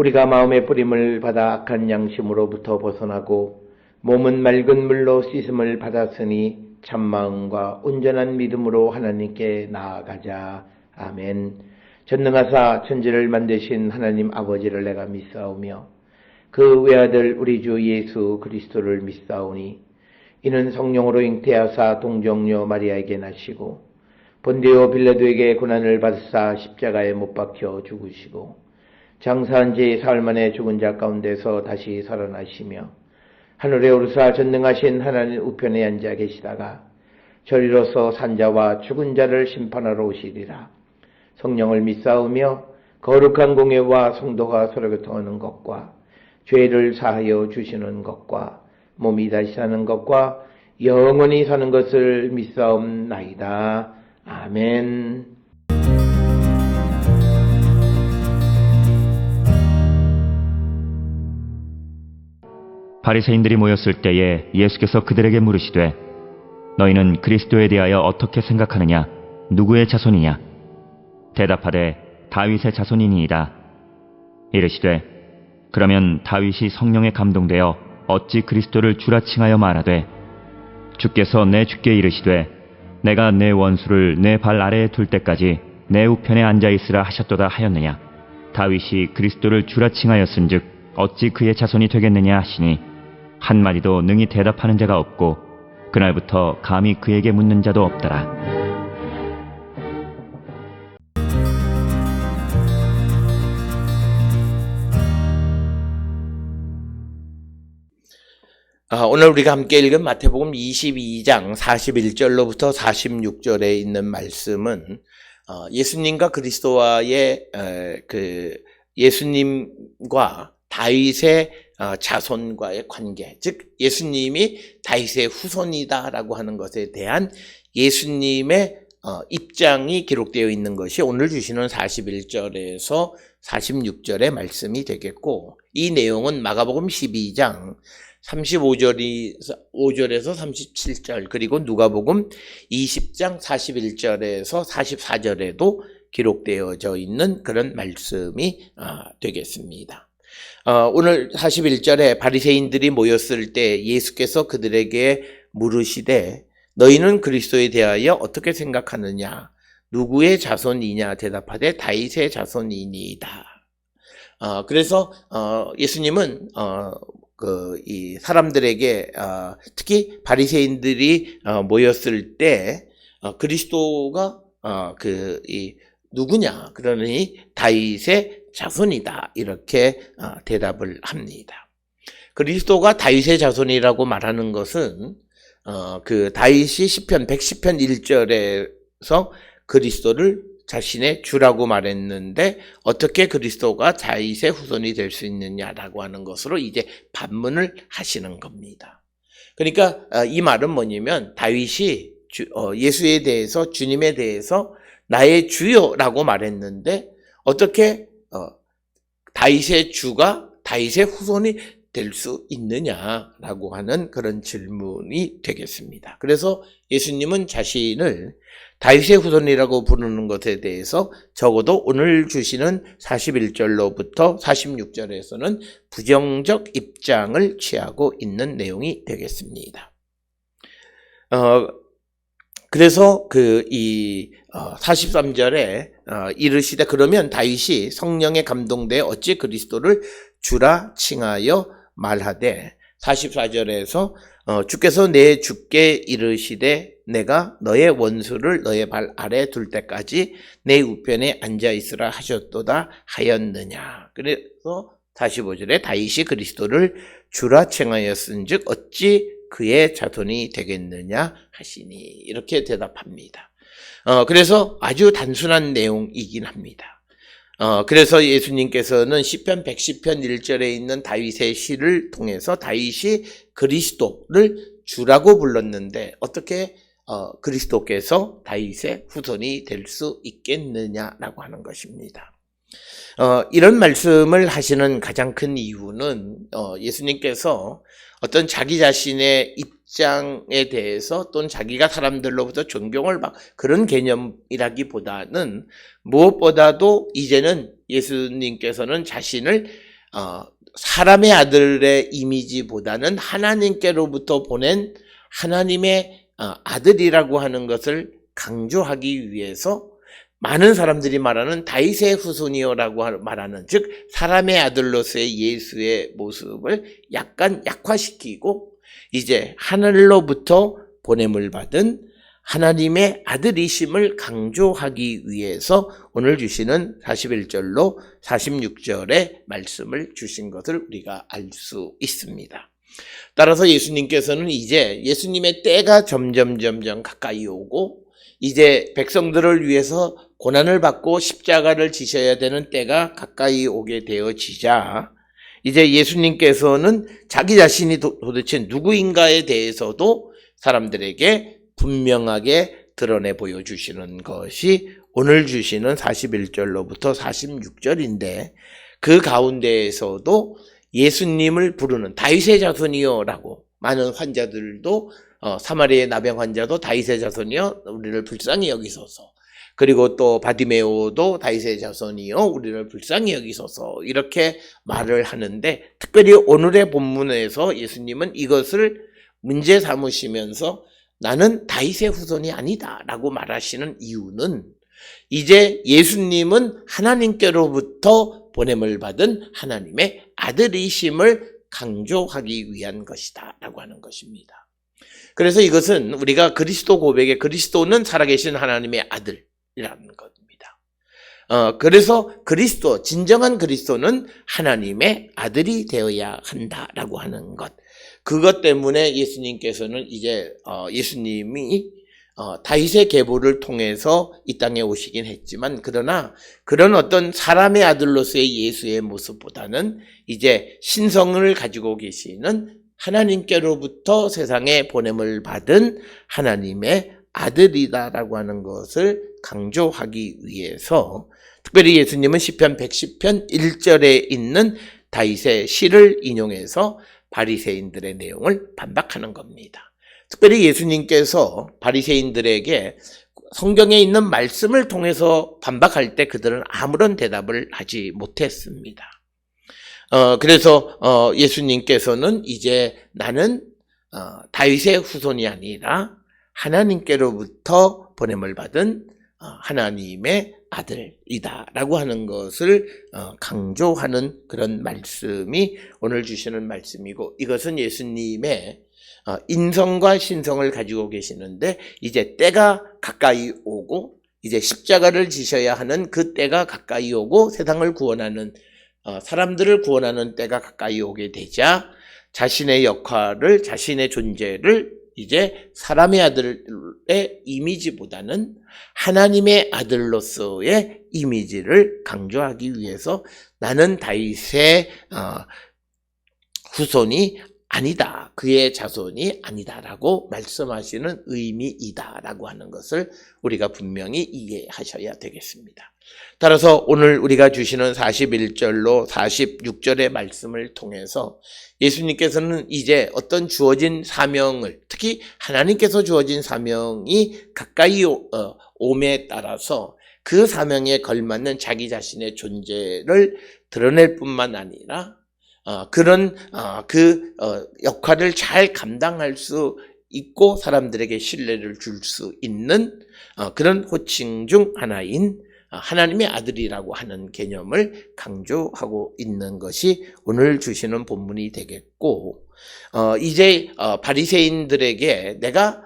우리가 마음의 뿌림을 받아 악한 양심으로부터 벗어나고 몸은 맑은 물로 씻음을 받았으니 참마음과 온전한 믿음으로 하나님께 나아가자. 아멘. 전능하사 천지를 만드신 하나님 아버지를 내가 믿사오며 그 외아들 우리 주 예수 그리스도를 믿사오니 이는 성령으로 잉태하사 동정녀 마리아에게 나시고 본디오 빌라도에게 고난을 받으사 십자가에 못 박혀 죽으시고 장사한 지 사흘 만에 죽은 자 가운데서 다시 살아나시며 하늘에 오르사 전능하신 하나님 우편에 앉아 계시다가 저리로서 산자와 죽은 자를 심판하러 오시리라. 성령을 믿사오며 거룩한 공예와 성도가 서로 교통하는 것과 죄를 사하여 주시는 것과 몸이 다시 사는 것과 영원히 사는 것을 믿사옵나이다. 아멘. 바리새인들이 모였을 때에 예수께서 그들에게 물으시되 너희는 그리스도에 대하여 어떻게 생각하느냐? 누구의 자손이냐? 대답하되 다윗의 자손이니이다. 이르시되 그러면 다윗이 성령에 감동되어 어찌 그리스도를 주라 칭하여 말하되 주께서 내 주께 이르시되 내가 내 원수를 내 발 아래에 둘 때까지 내 우편에 앉아있으라 하셨도다 하였느냐? 다윗이 그리스도를 주라 칭하였은즉 어찌 그의 자손이 되겠느냐 하시니 한마디도 능히 대답하는 자가 없고 그날부터 감히 그에게 묻는 자도 없더라. 오늘 우리가 함께 읽은 마태복음 22장 41절로부터 46절에 있는 말씀은 예수님과 그리스도와의 예수님과 다윗의 자손과의 관계, 즉 예수님이 다윗의 후손이다라고 하는 것에 대한 예수님의 입장이 기록되어 있는 것이 오늘 주시는 41절에서 46절의 말씀이 되겠고, 이 내용은 마가복음 12장 35절에서 37절, 그리고 누가복음 20장 41절에서 44절에도 기록되어져 있는 그런 말씀이 되겠습니다. 오늘 41절에 바리새인들이 모였을 때 예수께서 그들에게 물으시되 너희는 그리스도에 대하여 어떻게 생각하느냐? 누구의 자손이냐? 대답하되 다윗의 자손이니이다. 그래서 예수님은 이 사람들에게 특히 바리새인들이 모였을 때 그리스도가 누구냐? 그러니 다윗의 자손이다. 이렇게 대답을 합니다. 그리스도가 다윗의 자손이라고 말하는 것은 다윗이 시편 110편 1절에서 그리스도를 자신의 주라고 말했는데 어떻게 그리스도가 다윗의 후손이 될 수 있느냐라고 하는 것으로 이제 반문을 하시는 겁니다. 그러니까 이 말은 뭐냐면 다윗이 예수에 대해서, 주님에 대해서 나의 주여라고 말했는데 어떻게 다윗의 주가 다윗의 후손이 될 수 있느냐라고 하는 그런 질문이 되겠습니다. 그래서 예수님은 자신을 다윗의 후손이라고 부르는 것에 대해서 적어도 오늘 주시는 41절로부터 46절에서는 부정적 입장을 취하고 있는 내용이 되겠습니다. 그래서 43절에 이르시되 그러면 다윗이 성령에 감동돼 어찌 그리스도를 주라 칭하여 말하되, 44절에서 주께서 내 주께 이르시되 내가 너의 원수를 너의 발 아래 둘 때까지 내 우편에 앉아 있으라 하셨도다 하였느냐. 그래서 45절에 다윗이 그리스도를 주라 칭하였은즉 어찌 그의 자손이 되겠느냐 하시니, 이렇게 대답합니다. 그래서 아주 단순한 내용이긴 합니다. 그래서 예수님께서는 시편 110편 1절에 있는 다윗의 시를 통해서 다윗이 그리스도를 주라고 불렀는데 어떻게 그리스도께서 다윗의 후손이 될 수 있겠느냐라고 하는 것입니다. 이런 말씀을 하시는 가장 큰 이유는 예수님께서 어떤 자기 자신의 입장에 대해서 또는 자기가 사람들로부터 존경을 받 그런 개념이라기보다는 무엇보다도 이제는 예수님께서는 자신을 사람의 아들의 이미지보다는 하나님께로부터 보낸 하나님의 아들이라고 하는 것을 강조하기 위해서 많은 사람들이 말하는 다윗의 후손이요라고 말하는, 즉 사람의 아들로서의 예수의 모습을 약간 약화시키고 이제 하늘로부터 보냄을 받은 하나님의 아들이심을 강조하기 위해서 오늘 주시는 41절로 46절의 말씀을 주신 것을 우리가 알 수 있습니다. 따라서 예수님께서는 이제 예수님의 때가 점점 가까이 오고 이제 백성들을 위해서 고난을 받고 십자가를 지셔야 되는 때가 가까이 오게 되어지자 이제 예수님께서는 자기 자신이 도대체 누구인가에 대해서도 사람들에게 분명하게 드러내 보여주시는 것이 오늘 주시는 41절로부터 46절인데, 그 가운데에서도 예수님을 부르는 다윗의 자손이요라고 많은 환자들도 사마리아의 나병 환자도 다윗의 자손이요 우리를 불쌍히 여기소서, 그리고 또 바디메오도 다윗의 자손이요 우리를 불쌍히 여기소서 이렇게 말을 하는데, 특별히 오늘의 본문에서 예수님은 이것을 문제 삼으시면서 나는 다윗의 후손이 아니다 라고 말하시는 이유는 이제 예수님은 하나님께로부터 보냄을 받은 하나님의 아들이심을 강조하기 위한 것이다 라고 하는 것입니다. 그래서 이것은 우리가 그리스도 고백에 그리스도는 살아계신 하나님의 아들이라는 겁니다. 그래서 그리스도, 진정한 그리스도는 하나님의 아들이 되어야 한다라고 하는 것. 그것 때문에 예수님께서는 이제 예수님이 다윗의 계보를 통해서 이 땅에 오시긴 했지만, 그러나 그런 어떤 사람의 아들로서의 예수의 모습보다는 이제 신성을 가지고 계시는 하나님께로부터 세상에 보냄을 받은 하나님의 아들이다라고 하는 것을 강조하기 위해서, 특별히 예수님은 시편 110편 1절에 있는 다윗의 시를 인용해서 바리새인들의 내용을 반박하는 겁니다. 특별히 예수님께서 바리새인들에게 성경에 있는 말씀을 통해서 반박할 때 그들은 아무런 대답을 하지 못했습니다. 그래서 예수님께서는 이제 나는 다윗의 후손이 아니라 하나님께로부터 보냄을 받은 하나님의 아들이다라고 하는 것을 강조하는 그런 말씀이 오늘 주시는 말씀이고, 이것은 예수님의 인성과 신성을 가지고 계시는데 이제 때가 가까이 오고 이제 십자가를 지셔야 하는 그 때가 가까이 오고 세상을 구원하는 사람들을 구원하는 때가 가까이 오게 되자 자신의 역할을, 자신의 존재를 이제 사람의 아들의 이미지보다는 하나님의 아들로서의 이미지를 강조하기 위해서 나는 다윗의 후손이 아니다, 그의 자손이 아니다라고 말씀하시는 의미이다라고 하는 것을 우리가 분명히 이해하셔야 되겠습니다. 따라서 오늘 우리가 주시는 41절로 46절의 말씀을 통해서 예수님께서는 이제 어떤 주어진 사명을, 특히 하나님께서 주어진 사명이 가까이 옴에 따라서 그 사명에 걸맞는 자기 자신의 존재를 드러낼 뿐만 아니라 그런 역할을 잘 감당할 수 있고 사람들에게 신뢰를 줄 수 있는 그런 호칭 중 하나인 하나님의 아들이라고 하는 개념을 강조하고 있는 것이 오늘 주시는 본문이 되겠고, 이제 바리새인들에게 내가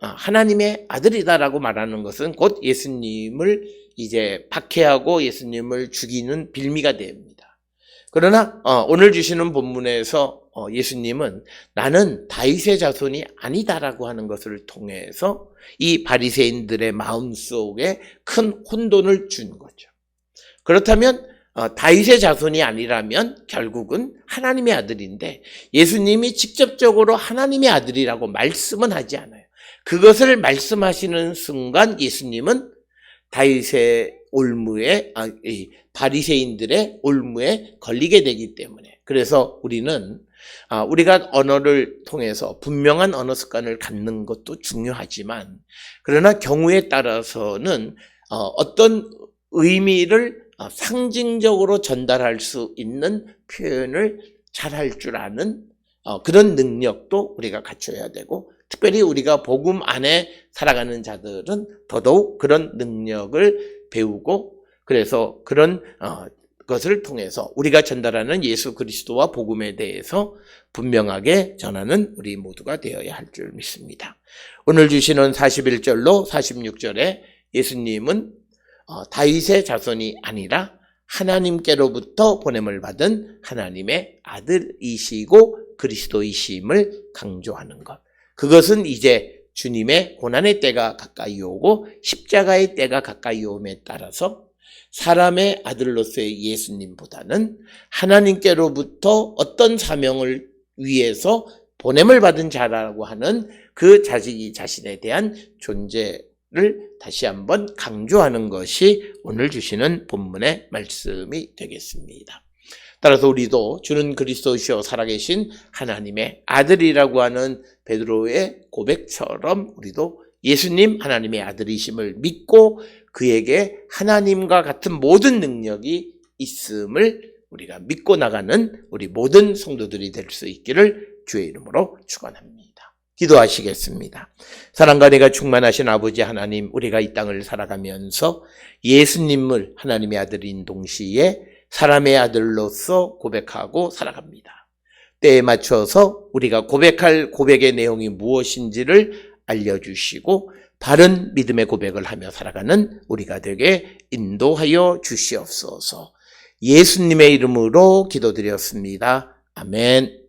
하나님의 아들이다라고 말하는 것은 곧 예수님을 이제 박해하고 예수님을 죽이는 빌미가 됩니다. 그러나 오늘 주시는 본문에서 예수님은 나는 다윗의 자손이 아니다라고 하는 것을 통해서 이 바리새인들의 마음속에 큰 혼돈을 준 거죠. 그렇다면 다윗의 자손이 아니라면 결국은 하나님의 아들인데 예수님이 직접적으로 하나님의 아들이라고 말씀은 하지 않아요. 그것을 말씀하시는 순간 예수님은 다윗의 올무에 바리새인들의 올무에 걸리게 되기 때문에, 그래서 우리가 언어를 통해서 분명한 언어 습관을 갖는 것도 중요하지만, 그러나 경우에 따라서는 어떤 의미를 상징적으로 전달할 수 있는 표현을 잘할 줄 아는 그런 능력도 우리가 갖춰야 되고, 특별히 우리가 복음 안에 살아가는 자들은 더더욱 그런 능력을 배우고, 그래서 그런 것을 통해서 우리가 전달하는 예수 그리스도와 복음에 대해서 분명하게 전하는 우리 모두가 되어야 할 줄 믿습니다. 오늘 주시는 41절로 46절에 예수님은 다윗의 자손이 아니라 하나님께로부터 보냄을 받은 하나님의 아들이시고 그리스도이심을 강조하는 것. 그것은 이제 주님의 고난의 때가 가까이 오고 십자가의 때가 가까이 오음에 따라서 사람의 아들로서의 예수님보다는 하나님께로부터 어떤 사명을 위해서 보냄을 받은 자라고 하는 그 자신에 대한 존재를 다시 한번 강조하는 것이 오늘 주시는 본문의 말씀이 되겠습니다. 따라서 우리도 주는 그리스도시요 살아계신 하나님의 아들이라고 하는 베드로의 고백처럼 우리도 예수님 하나님의 아들이심을 믿고 그에게 하나님과 같은 모든 능력이 있음을 우리가 믿고 나가는 우리 모든 성도들이 될 수 있기를 주의 이름으로 축원합니다. 기도하시겠습니다. 사랑과 은혜가 충만하신 아버지 하나님, 우리가 이 땅을 살아가면서 예수님을 하나님의 아들인 동시에 사람의 아들로서 고백하고 살아갑니다. 때에 맞춰서 우리가 고백할 고백의 내용이 무엇인지를 알려주시고 바른 믿음의 고백을 하며 살아가는 우리가 되게 인도하여 주시옵소서. 예수님의 이름으로 기도드렸습니다. 아멘.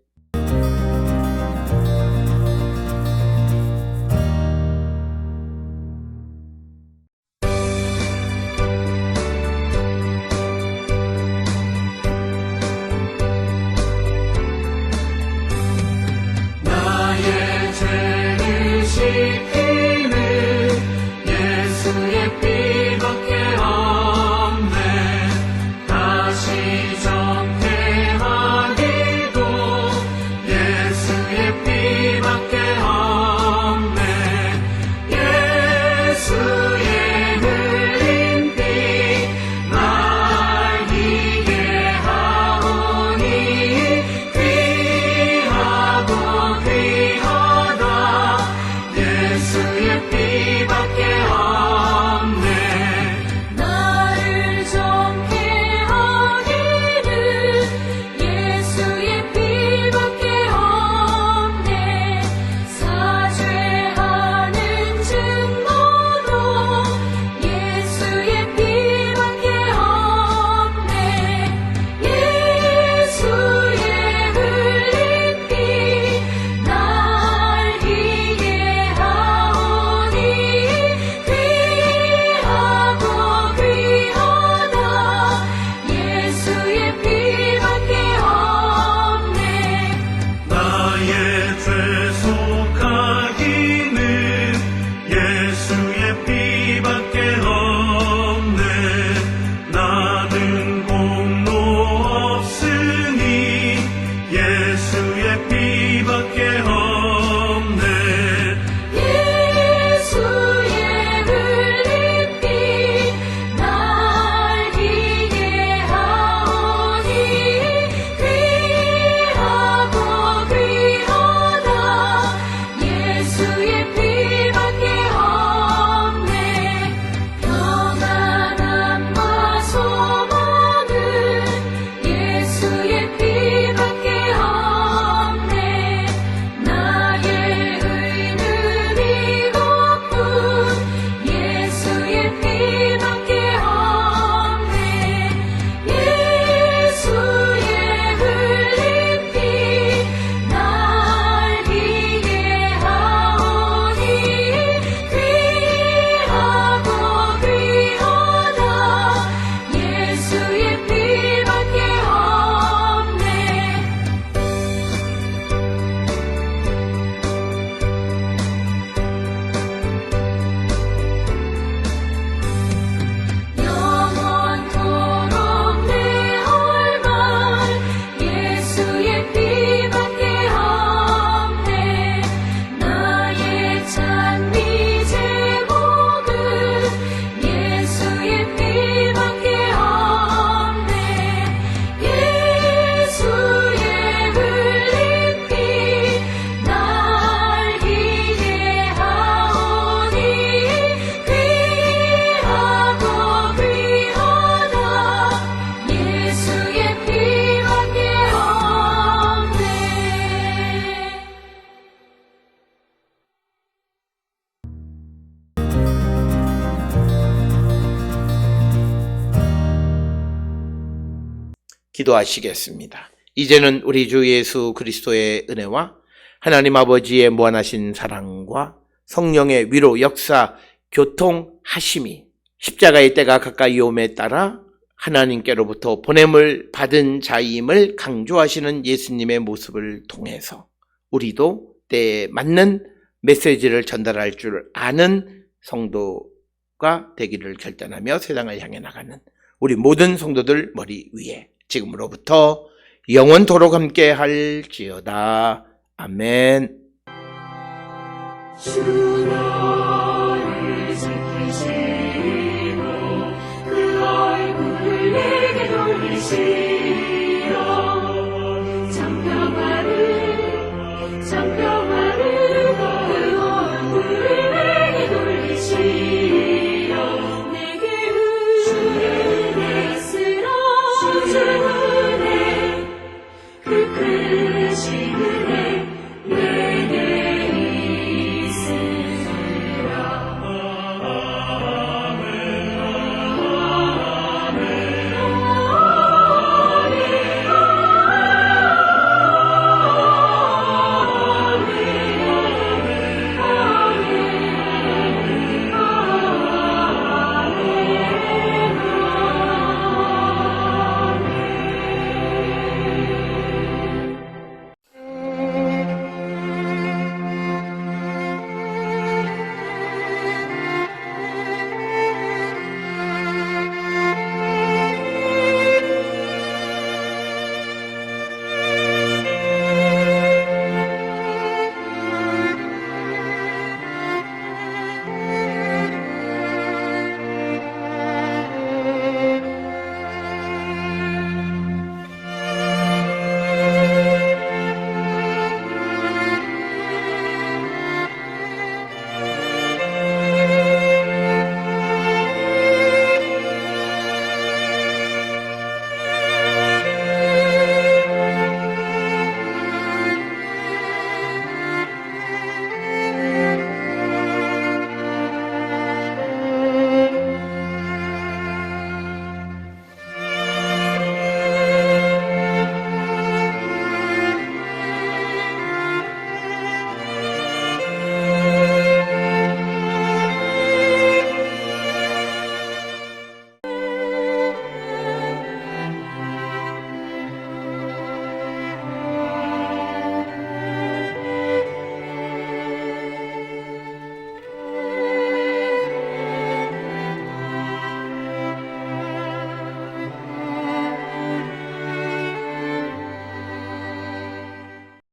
기도하시겠습니다. 이제는 우리 주 예수 그리스도의 은혜와 하나님 아버지의 무한하신 사랑과 성령의 위로 역사 교통하심이 십자가의 때가 가까이 오음에 따라 하나님께로부터 보냄을 받은 자임을 강조하시는 예수님의 모습을 통해서 우리도 때에 맞는 메시지를 전달할 줄 아는 성도가 되기를 결단하며 세상을 향해 나가는 우리 모든 성도들 머리 위에 지금으로부터 영원토록 함께 할지어다. 아멘.